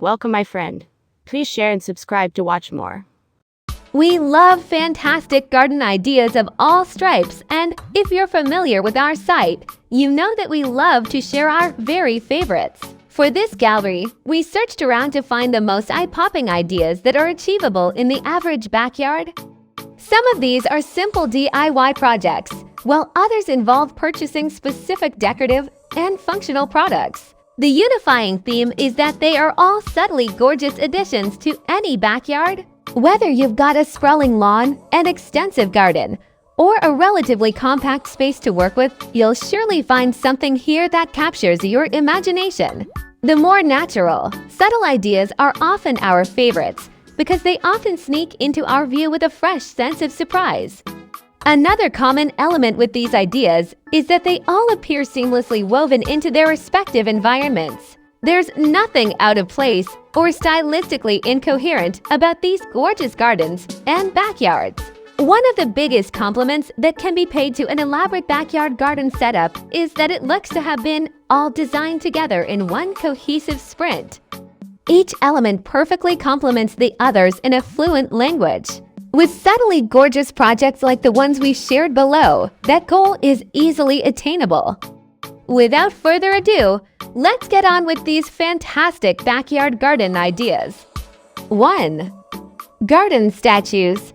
Welcome, my friend. Please share and subscribe to watch more. We love fantastic garden ideas of all stripes, and if you're familiar with our site, you know that we love to share our very favorites. For this gallery, we searched around to find the most eye-popping ideas that are achievable in the average backyard. Some of these are simple DIY projects, while others involve purchasing specific decorative and functional products. The unifying theme is that they are all subtly gorgeous additions to any backyard. Whether you've got a sprawling lawn, an extensive garden, or a relatively compact space to work with, you'll surely find something here that captures your imagination. The more natural, subtle ideas are often our favorites because they often sneak into our view with a fresh sense of surprise. Another common element with these ideas is that they all appear seamlessly woven into their respective environments. There's nothing out of place or stylistically incoherent about these gorgeous gardens and backyards. One of the biggest compliments that can be paid to an elaborate backyard garden setup is that it looks to have been all designed together in one cohesive sprint. Each element perfectly complements the others in a fluent language. With subtly gorgeous projects like the ones we shared below, that goal is easily attainable. Without further ado, let's get on with these fantastic backyard garden ideas. 1. Garden statues.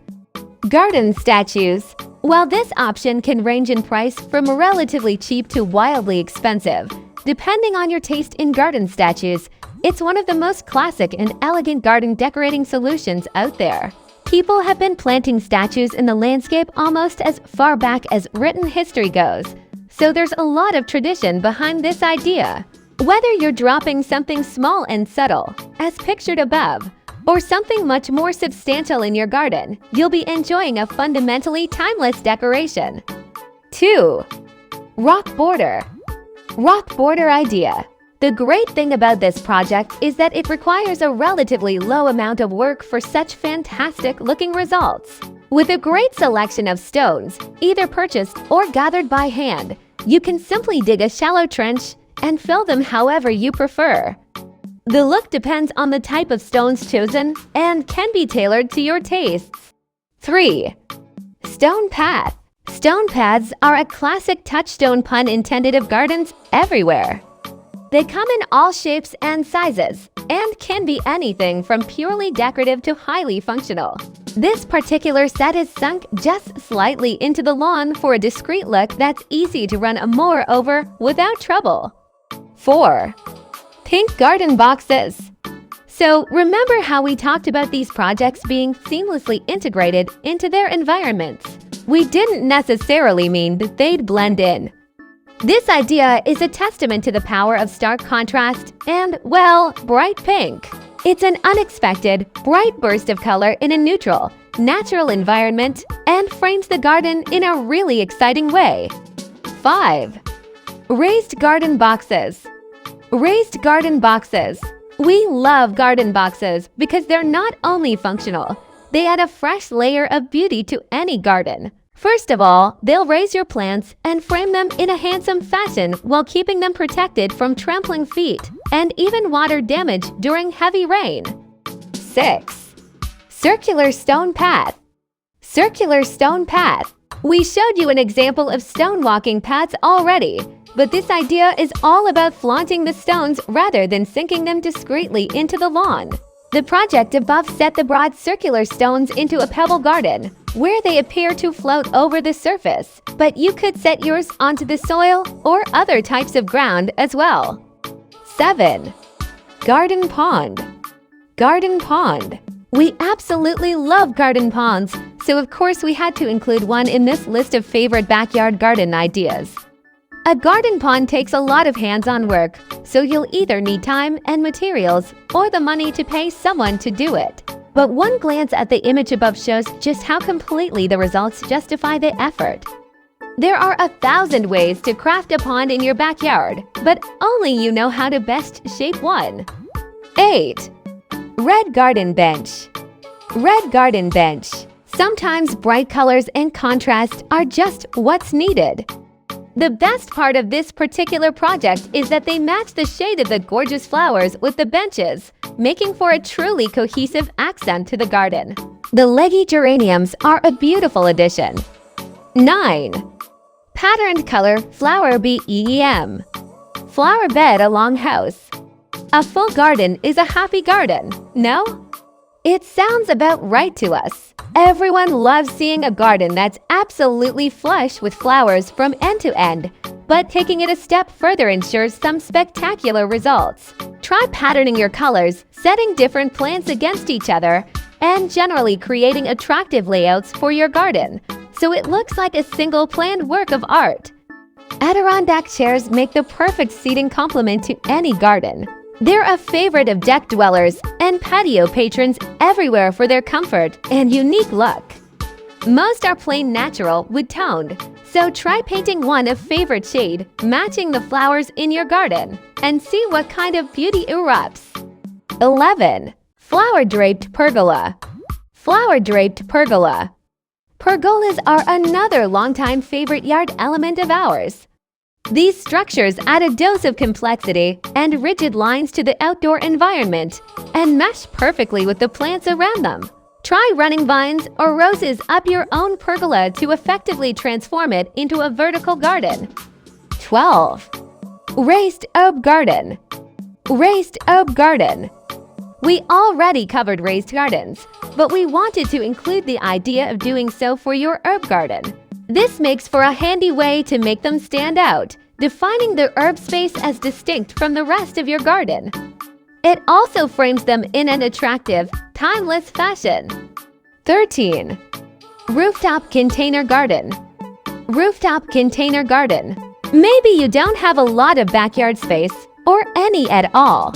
Garden statues. While this option can range in price from relatively cheap to wildly expensive, depending on your taste in garden statues, it's one of the most classic and elegant garden decorating solutions out there. People have been planting statues in the landscape almost as far back as written history goes, so there's a lot of tradition behind this idea. Whether you're dropping something small and subtle, as pictured above, or something much more substantial in your garden, you'll be enjoying a fundamentally timeless decoration. 2. Rock border. Rock border idea. The great thing about this project is that it requires a relatively low amount of work for such fantastic-looking results. With a great selection of stones, either purchased or gathered by hand, you can simply dig a shallow trench and fill them however you prefer. The look depends on the type of stones chosen and can be tailored to your tastes. 3. Stone path. Stone paths are a classic touchstone, pun intended, of gardens everywhere. They come in all shapes and sizes and can be anything from purely decorative to highly functional. This particular set is sunk just slightly into the lawn for a discreet look that's easy to run a mower over without trouble. 4. Pink garden boxes. So remember how we talked about these projects being seamlessly integrated into their environments? We didn't necessarily mean that they'd blend in. This idea is a testament to the power of stark contrast and, well, bright pink. It's an unexpected, bright burst of color in a neutral, natural environment and frames the garden in a really exciting way. 5. Raised garden boxes. Raised garden boxes. We love garden boxes because they're not only functional, they add a fresh layer of beauty to any garden. First of all, they'll raise your plants and frame them in a handsome fashion while keeping them protected from trampling feet and even water damage during heavy rain. 6. Circular stone path. Circular stone path. We showed you an example of stone walking paths already, but this idea is all about flaunting the stones rather than sinking them discreetly into the lawn. The project above set the broad circular stones into a pebble garden, where they appear to float over the surface, but you could set yours onto the soil or other types of ground as well. 7. Garden pond. Garden pond. We absolutely love garden ponds, so of course we had to include one in this list of favorite backyard garden ideas. A garden pond takes a lot of hands-on work, so you'll either need time and materials or the money to pay someone to do it. But one glance at the image above shows just how completely the results justify the effort. There are 1,000 ways to craft a pond in your backyard, but only you know how to best shape one. 8. Red garden bench. Red garden bench. Sometimes bright colors and contrast are just what's needed. The best part of this particular project is that they match the shade of the gorgeous flowers with the benches, making for a truly cohesive accent to the garden. The leggy geraniums are a beautiful addition. 9. Patterned color flower BEM. Flower bed along house. A full garden is a happy garden, no? It sounds about right to us. Everyone loves seeing a garden that's absolutely flush with flowers from end to end, but taking it a step further ensures some spectacular results. Try patterning your colors, setting different plants against each other, and generally creating attractive layouts for your garden, so it looks like a single planned work of art. Adirondack chairs make the perfect seating complement to any garden. They're a favorite of deck dwellers and patio patrons everywhere for their comfort and unique look. Most are plain natural with toned, so try painting one a favorite shade, matching the flowers in your garden, and see what kind of beauty erupts. 11. Flower-draped pergola. Flower-draped pergola. Pergolas are another longtime favorite yard element of ours. These structures add a dose of complexity and rigid lines to the outdoor environment and mesh perfectly with the plants around them. Try running vines or roses up your own pergola to effectively transform it into a vertical garden. 12. Raised herb garden. Raised herb garden. We already covered raised gardens, but we wanted to include the idea of doing so for your herb garden. This makes for a handy way to make them stand out, defining the herb space as distinct from the rest of your garden. It also frames them in an attractive, timeless fashion. 13. Rooftop container garden. Rooftop container garden. Maybe you don't have a lot of backyard space, or any at all.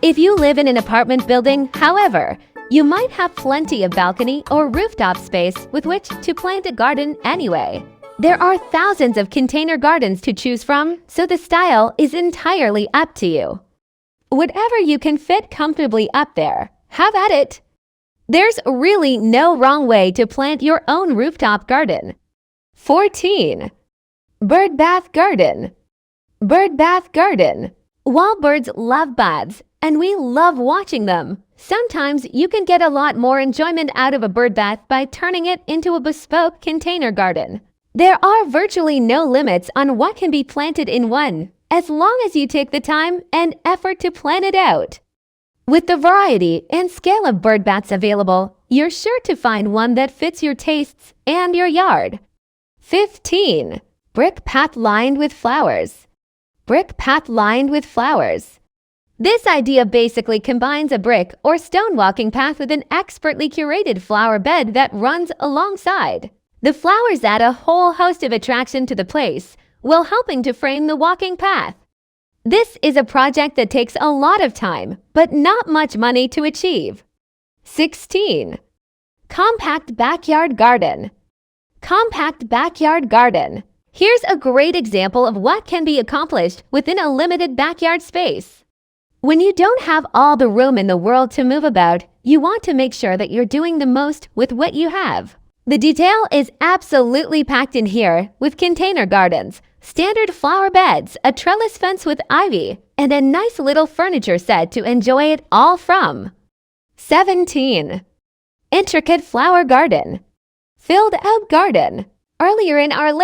If you live in an apartment building, however, you might have plenty of balcony or rooftop space with which to plant a garden anyway. There are thousands of container gardens to choose from, so the style is entirely up to you. Whatever you can fit comfortably up there, have at it. There's really no wrong way to plant your own rooftop garden. 14. Bird bath garden. Bird bath garden. While birds love baths, and we love watching them, sometimes you can get a lot more enjoyment out of a bird bath by turning it into a bespoke container garden. There are virtually no limits on what can be planted in one, as long as you take the time and effort to plan it out. With the variety and scale of bird baths available, you're sure to find one that fits your tastes and your yard. 15. Brick path lined with flowers. Brick path lined with flowers. This idea basically combines a brick or stone walking path with an expertly curated flower bed that runs alongside. The flowers add a whole host of attraction to the place, while helping to frame the walking path. This is a project that takes a lot of time, but not much money to achieve. 16. Compact backyard garden. Compact backyard garden. Here's a great example of what can be accomplished within a limited backyard space. When you don't have all the room in the world to move about, you want to make sure that you're doing the most with what you have. The detail is absolutely packed in here with container gardens, standard flower beds, a trellis fence with ivy, and a nice little furniture set to enjoy it all from. 17. Intricate flower garden. Filled out garden. Earlier in our